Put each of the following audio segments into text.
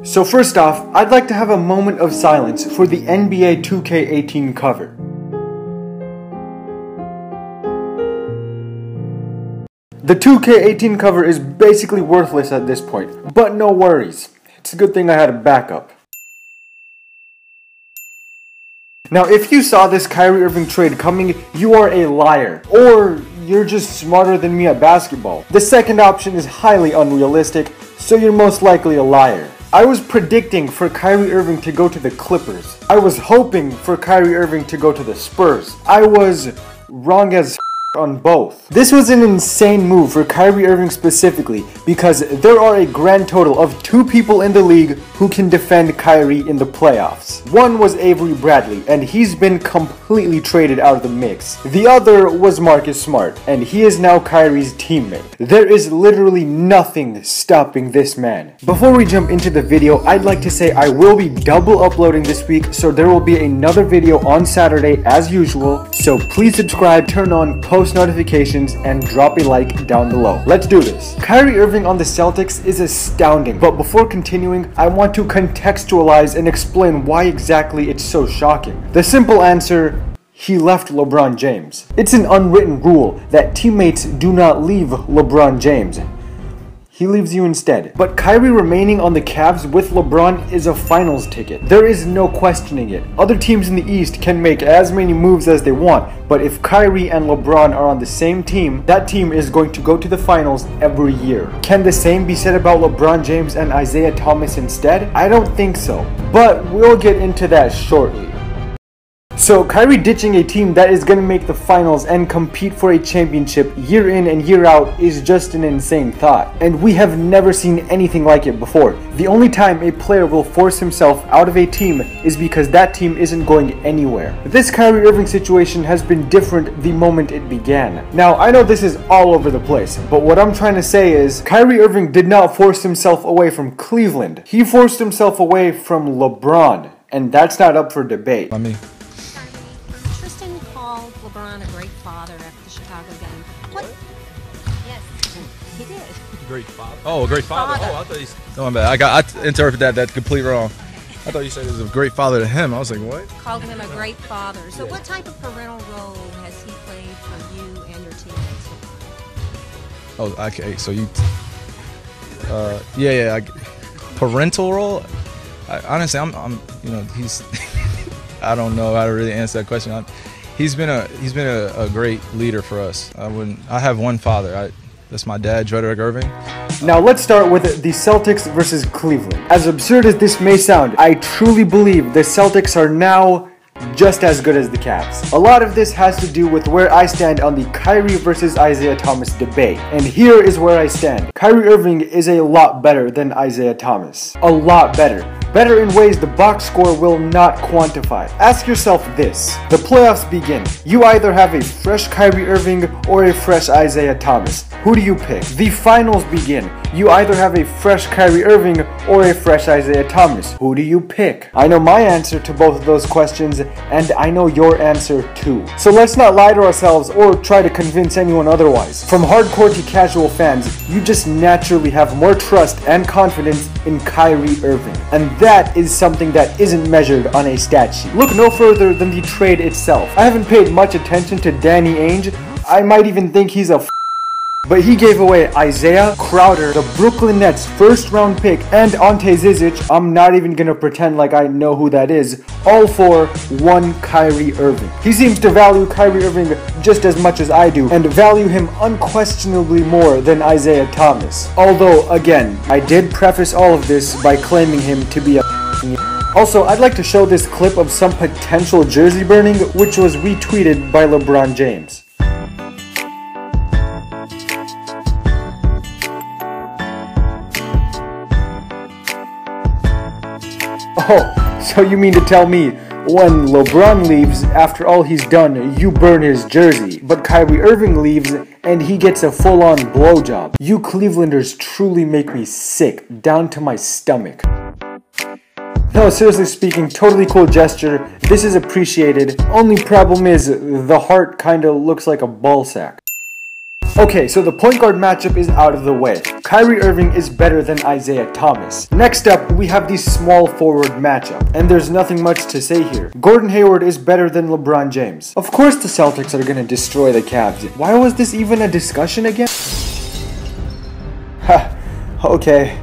So first off, I'd like to have a moment of silence for the NBA 2K18 cover. The 2K18 cover is basically worthless at this point, but no worries. It's a good thing I had a backup. Now, if you saw this Kyrie Irving trade coming, you are a liar. Or you're just smarter than me at basketball. The second option is highly unrealistic, so you're most likely a liar. I was predicting for Kyrie Irving to go to the Clippers. I was hoping for Kyrie Irving to go to the Spurs. I was wrong as on both. This was an insane move for Kyrie Irving specifically because there are a grand total of 2 people in the league who can defend Kyrie in the playoffs. One was Avery Bradley, and he's been completely traded out of the mix. The other was Marcus Smart, and he is now Kyrie's teammate. There is literally nothing stopping this man. Before we jump into the video, I'd like to say I will be double uploading this week, so there will be another video on Saturday as usual. So please subscribe, turn on post notifications, and drop a like down below. Let's do this. Kyrie Irving on the Celtics is astounding, but before continuing, I want to contextualize and explain why exactly it's so shocking. The simple answer: he left LeBron James. It's an unwritten rule that teammates do not leave LeBron James. He leaves you instead. But Kyrie remaining on the Cavs with LeBron is a finals ticket. There is no questioning it. Other teams in the East can make as many moves as they want, but if Kyrie and LeBron are on the same team, that team is going to go to the finals every year. Can the same be said about LeBron James and Isaiah Thomas instead? I don't think so, but we'll get into that shortly. So Kyrie ditching a team that is going to make the finals and compete for a championship year in and year out is just an insane thought. And we have never seen anything like it before. The only time a player will force himself out of a team is because that team isn't going anywhere. This Kyrie Irving situation has been different the moment it began. Now, I know this is all over the place, but what I'm trying to say is Kyrie Irving did not force himself away from Cleveland. He forced himself away from LeBron, and that's not up for debate. LeBron a great father after the Chicago game. What? Yes, he did. Great father. Oh, a great father. Oh, I thought he's. Oh, my bad. I interpreted that completely wrong. I thought you said he was a great father to him. I was like, what? Called him a great father. So, what type of parental role has he played for you and your teammates? Oh, okay. So you. Yeah. Parental role. Honestly, I'm. You know, he's. I don't know how to really answer that question. He's been a great leader for us. I have one father. That's my dad, Kyrie Irving. Now let's start with the Celtics versus Cleveland. As absurd as this may sound, I truly believe the Celtics are now just as good as the Cavs. A lot of this has to do with where I stand on the Kyrie versus Isaiah Thomas debate. And here is where I stand. Kyrie Irving is a lot better than Isaiah Thomas. A lot better. Better in ways the box score will not quantify. Ask yourself this. The playoffs begin. You either have a fresh Kyrie Irving or a fresh Isaiah Thomas. Who do you pick? The finals begin. You either have a fresh Kyrie Irving or a fresh Isaiah Thomas. Who do you pick? I know my answer to both of those questions, and I know your answer too. So let's not lie to ourselves or try to convince anyone otherwise. From hardcore to casual fans, you just naturally have more trust and confidence in Kyrie Irving. And that is something that isn't measured on a stat sheet. Look no further than the trade itself. I haven't paid much attention to Danny Ainge. I might even think he's a but he gave away Isaiah Crowder, the Brooklyn Nets first round pick, and Ante Zizic. I'm not even gonna pretend like I know who that is. All for one Kyrie Irving. He seems to value Kyrie Irving just as much as I do, and value him unquestionably more than Isaiah Thomas. Although, again, I did preface all of this by claiming him to be a Also, I'd like to show this clip of some potential jersey burning, which was retweeted by LeBron James. Oh, so you mean to tell me when LeBron leaves, after all he's done, you burn his jersey, but Kyrie Irving leaves and he gets a full-on blowjob. You Clevelanders truly make me sick, down to my stomach. No, seriously speaking, totally cool gesture. This is appreciated. Only problem is, the heart kinda looks like a ball sack. Okay, so the point guard matchup is out of the way. Kyrie Irving is better than Isaiah Thomas. Next up, we have the small forward matchup, and there's nothing much to say here. Gordon Hayward is better than LeBron James. Of course the Celtics are gonna destroy the Cavs. Why was this even a discussion again? Okay.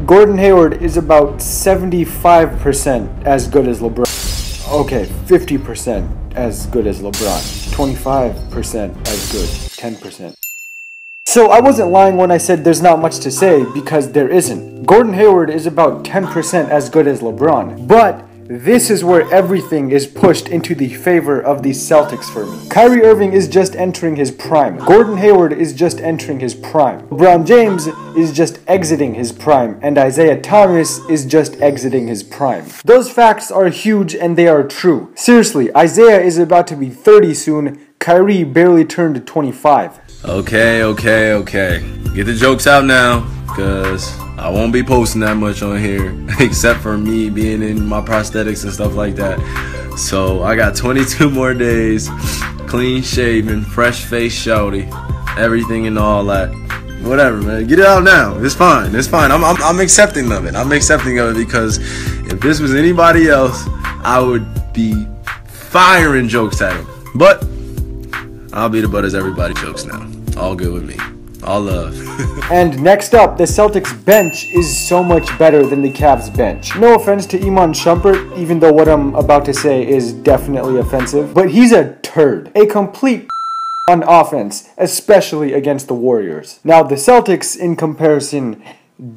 Gordon Hayward is about 75% as good as LeBron. Okay, 50% as good as LeBron. 25% as good. 10%. So I wasn't lying when I said there's not much to say, because there isn't. Gordon Hayward is about 10% as good as LeBron. But this is where everything is pushed into the favor of the Celtics for me. Kyrie Irving is just entering his prime. Gordon Hayward is just entering his prime. LeBron James is just exiting his prime. And Isaiah Thomas is just exiting his prime. Those facts are huge and they are true. Seriously, Isaiah is about to be 30 soon. Kyrie barely turned 25. Okay. Get the jokes out now, because I won't be posting that much on here, except for me being in my prosthetics and stuff like that. So I got 22 more days, clean shaven, fresh face shouty, everything and all that. Whatever, man. Get it out now. It's fine. I'm accepting of it. I'm accepting of it, because if this was anybody else, I would be firing jokes at him. But I'll be the butt as everybody jokes now. All good with me. All love. And next up, the Celtics bench is so much better than the Cavs bench. No offense to Iman Shumpert, even though what I'm about to say is definitely offensive, but he's a turd. A complete on offense, especially against the Warriors. Now, the Celtics, in comparison,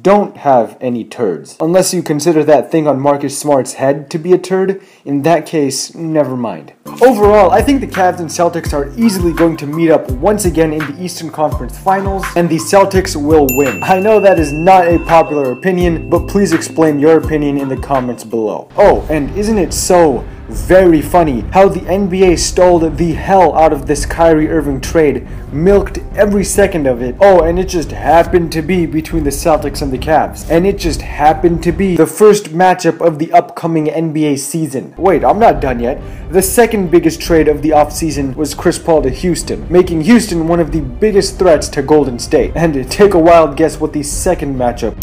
don't have any turds. Unless you consider that thing on Marcus Smart's head to be a turd, in that case, never mind. Overall, I think the Cavs and Celtics are easily going to meet up once again in the Eastern Conference Finals, and the Celtics will win. I know that is not a popular opinion, but please explain your opinion in the comments below. Oh, and isn't it so very funny how the NBA stole the hell out of this Kyrie Irving trade, milked every second of it. Oh, and it just happened to be between the Celtics and the Cavs. And it just happened to be the first matchup of the upcoming NBA season. Wait, I'm not done yet. The second biggest trade of the offseason was Chris Paul to Houston, making Houston one of the biggest threats to Golden State. And take a wild guess what the second matchup.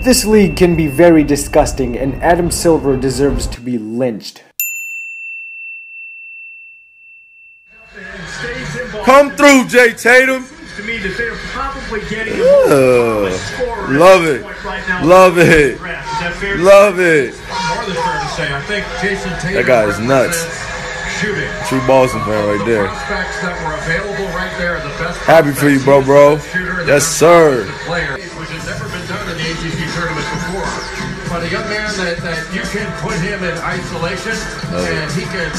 This league can be very disgusting, and Adam Silver deserves to be lynched. Come through, Jay Tatum. To me that they're probably getting Love it. Love it. Love it. More than fair to say. I think Jason Tatum. That guy is nuts. Shooting. True Boston fan right there. Prospects that were available right there. The best. Happy for you, bro. Yes, sir. Player, which has never been done in the ACC tournament before. But a young man that you can put him in isolation and he can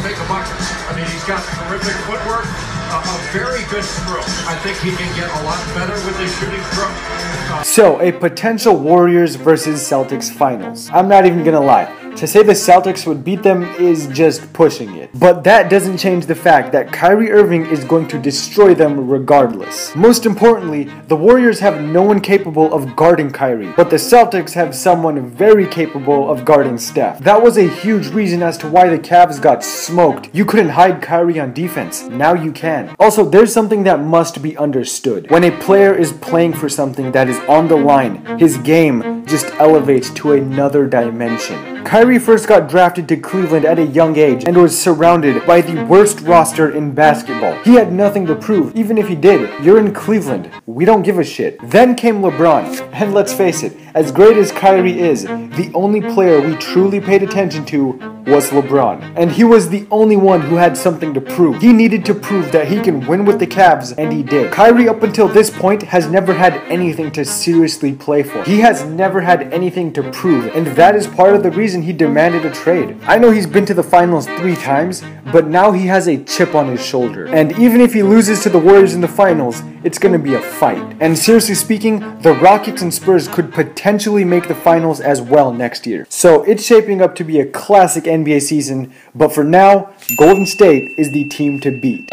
make a bucket. I mean, he's got terrific footwork, a very good stroke. I think he can get a lot better with his shooting stroke. So, a potential Warriors versus Celtics finals. I'm not even gonna lie. To say the Celtics would beat them is just pushing it. But that doesn't change the fact that Kyrie Irving is going to destroy them regardless. Most importantly, the Warriors have no one capable of guarding Kyrie, but the Celtics have someone very capable of guarding Steph. That was a huge reason as to why the Cavs got smoked. You couldn't hide Kyrie on defense. Now you can. Also, there's something that must be understood. When a player is playing for something that is on the line, his game just elevates to another dimension. Kyrie first got drafted to Cleveland at a young age and was surrounded by the worst roster in basketball. He had nothing to prove, even if he did. You're in Cleveland. We don't give a shit. Then came LeBron. And let's face it, as great as Kyrie is, the only player we truly paid attention to was LeBron. And he was the only one who had something to prove. He needed to prove that he can win with the Cavs, and he did. Kyrie up until this point has never had anything to seriously play for. He has never had anything to prove, and that is part of the reason he demanded a trade. I know he's been to the finals 3 times, but now he has a chip on his shoulder. And even if he loses to the Warriors in the finals, it's gonna be a fight. And seriously speaking, the Rockets and Spurs could potentially make the finals as well next year. So it's shaping up to be a classic NBA season, but for now, Golden State is the team to beat.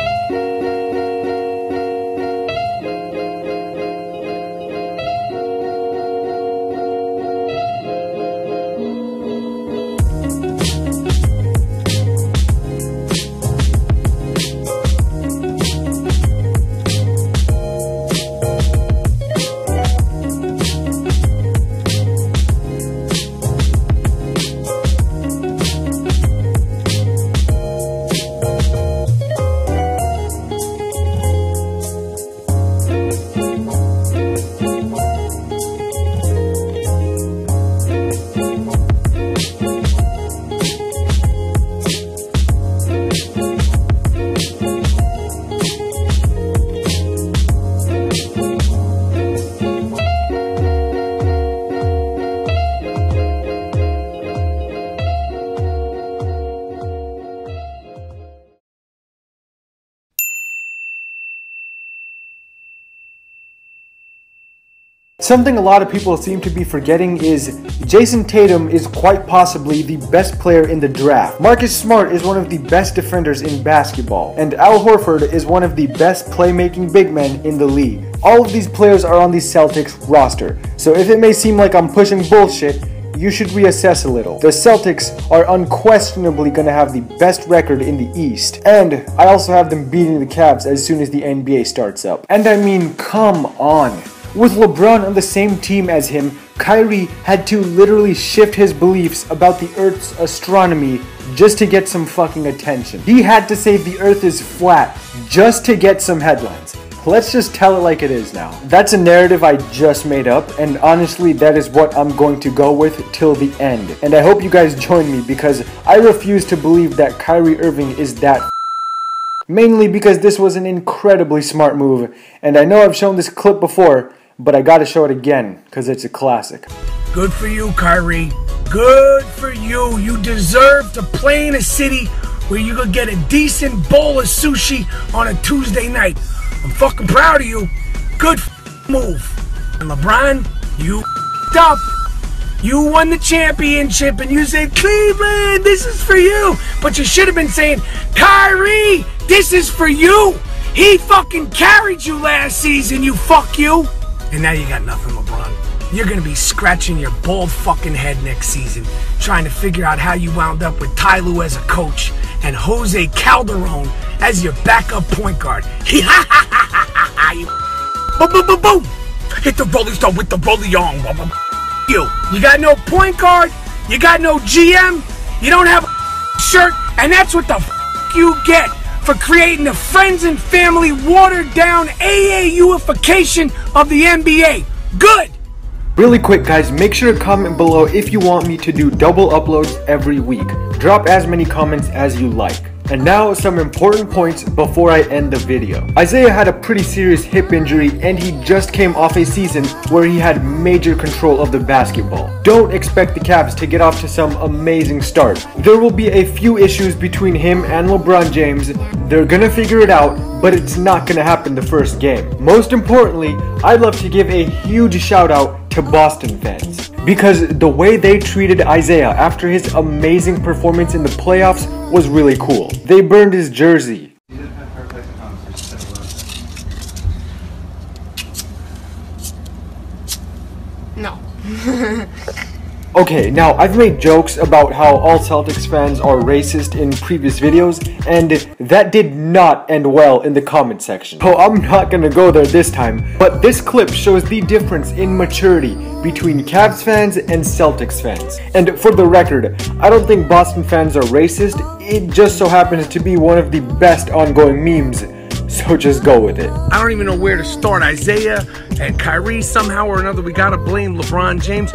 Something a lot of people seem to be forgetting is Jason Tatum is quite possibly the best player in the draft. Marcus Smart is one of the best defenders in basketball, and Al Horford is one of the best playmaking big men in the league. All of these players are on the Celtics roster, so if it may seem like I'm pushing bullshit, you should reassess a little. The Celtics are unquestionably going to have the best record in the East, and I also have them beating the Cavs as soon as the NBA starts up. And I mean, come on. With LeBron on the same team as him, Kyrie had to literally shift his beliefs about the Earth's astronomy just to get some fucking attention. He had to say the Earth is flat just to get some headlines. Let's just tell it like it is now. That's a narrative I just made up, and honestly that is what I'm going to go with till the end. And I hope you guys join me because I refuse to believe that Kyrie Irving is that mainly because this was an incredibly smart move, and I know I've shown this clip before, but I gotta show it again, because it's a classic. Good for you, Kyrie. Good for you. You deserve to play in a city where you could get a decent bowl of sushi on a Tuesday night. I'm fucking proud of you. Good move. And LeBron, you up. You won the championship and you said, Cleveland, this is for you. But you should have been saying, Kyrie, this is for you. He fucking carried you last season, you fuck you. And now you got nothing, LeBron. You're going to be scratching your bald fucking head next season, trying to figure out how you wound up with Ty Lue as a coach and Jose Calderon as your backup point guard. Boom, boom, boom, boom. Hit the rolling stone with the rolling on. You got no point guard. You got no GM. You don't have a shirt. And that's what the you get for creating the friends and family watered down AAUification of the NBA. Good. Really quick guys, make sure to comment below if you want me to do double uploads every week. Drop as many comments as you like. And now some important points before I end the video. Isaiah had a pretty serious hip injury and he just came off a season where he had major control of the basketball. Don't expect the Cavs to get off to some amazing start. There will be a few issues between him and LeBron James. They're gonna figure it out, but it's not gonna happen the first game. Most importantly, I'd love to give a huge shout out to Boston fans, because the way they treated Isaiah after his amazing performance in the playoffs was really cool. They burned his jersey. No. Okay, now I've made jokes about how all Celtics fans are racist in previous videos, and that did not end well in the comment section. So I'm not gonna go there this time, but this clip shows the difference in maturity between Cavs fans and Celtics fans. And for the record, I don't think Boston fans are racist, it just so happens to be one of the best ongoing memes. So just go with it. I don't even know where to start. Isaiah and Kyrie, somehow or another, we gotta blame LeBron James.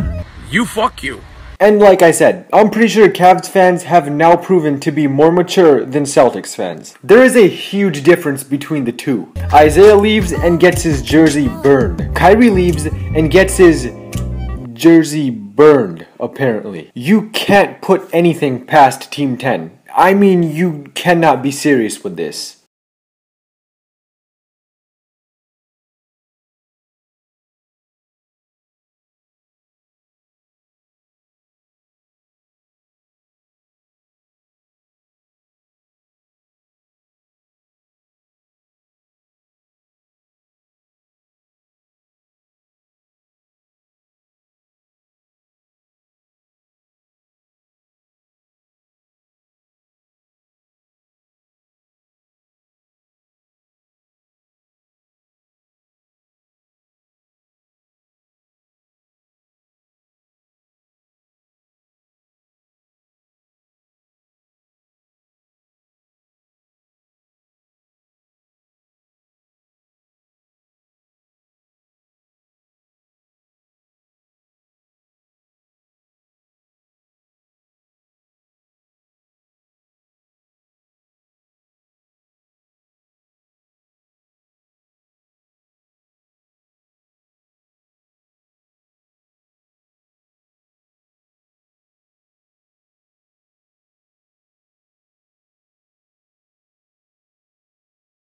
You fuck you. And like I said, I'm pretty sure Cavs fans have now proven to be more mature than Celtics fans. There is a huge difference between the two. Isaiah leaves and gets his jersey burned. Kyrie leaves and gets his jersey burned, apparently. You can't put anything past Team 10. I mean, you cannot be serious with this.